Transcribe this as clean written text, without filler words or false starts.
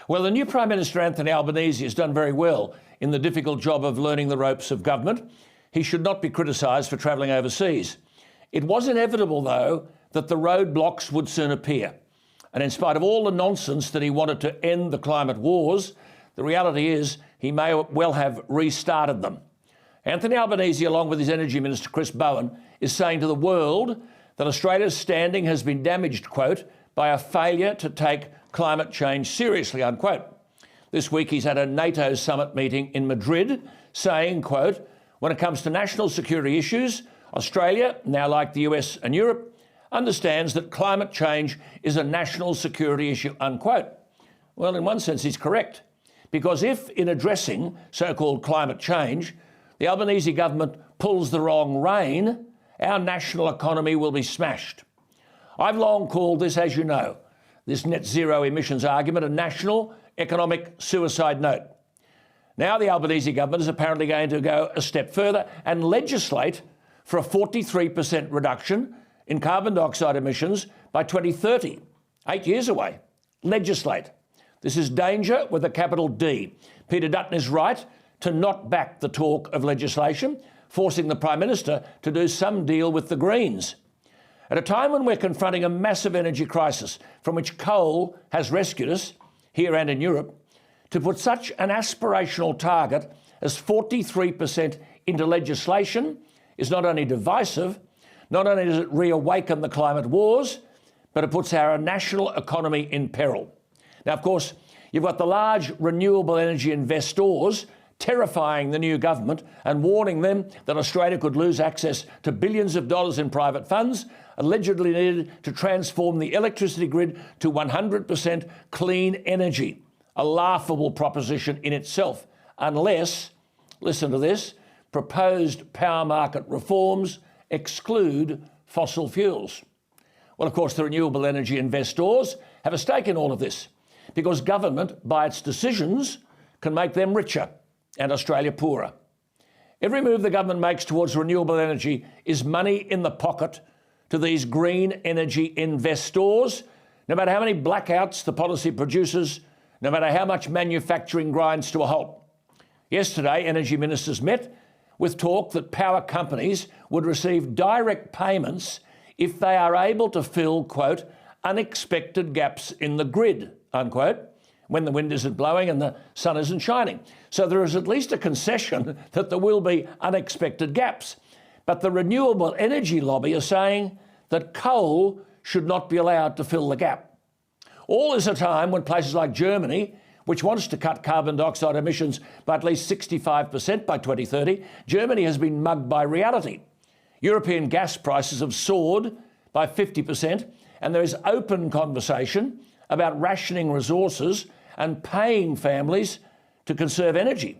Well, the new Prime Minister, Anthony Albanese, has done very well in the difficult job of learning the ropes of government. He should not be criticised for travelling overseas. It was inevitable, though, that the roadblocks would soon appear. And in spite of all the nonsense that he wanted to end the climate wars, the reality is he may well have restarted them. Anthony Albanese, along with his Energy Minister, Chris Bowen, is saying to the world that Australia's standing has been damaged, quote, by a failure to take climate change seriously, unquote. This week he's at a NATO summit meeting in Madrid saying, quote, when it comes to national security issues, Australia, now like the US and Europe, understands that climate change is a national security issue, unquote. Well, in one sense, he's correct. Because if, in addressing so-called climate change, the Albanese government pulls the wrong rein, our national economy will be smashed. I've long called this, as you know, this net zero emissions argument a national economic suicide note. Now the Albanese government is apparently going to go a step further and legislate for a 43% reduction in carbon dioxide emissions by 2030, 8 years away. Legislate. This is danger with a capital D. Peter Dutton is right to not back the talk of legislation, forcing the Prime Minister to do some deal with the Greens. At a time when we're confronting a massive energy crisis from which coal has rescued us, here and in Europe, to put such an aspirational target as 43% into legislation is not only divisive, not only does it reawaken the climate wars, but it puts our national economy in peril. Now, of course, you've got the large renewable energy investors terrifying the new government and warning them that Australia could lose access to billions of dollars in private funds allegedly needed to transform the electricity grid to 100% clean energy. A laughable proposition in itself, unless, listen to this, proposed power market reforms exclude fossil fuels. Well, of course, the renewable energy investors have a stake in all of this because government, by its decisions, can make them richer and Australia poorer. Every move the government makes towards renewable energy is money in the pocket to these green energy investors, no matter how many blackouts the policy produces, no matter how much manufacturing grinds to a halt. Yesterday, energy ministers met with talk that power companies would receive direct payments if they are able to fill, quote, unexpected gaps in the grid, unquote, when the wind isn't blowing and the sun isn't shining. So there is at least a concession that there will be unexpected gaps. But the renewable energy lobby is saying that coal should not be allowed to fill the gap. All is a time when places like Germany, which wants to cut carbon dioxide emissions by at least 65% by 2030, Germany has been mugged by reality. European gas prices have soared by 50%, and there is open conversation about rationing resources and paying families to conserve energy.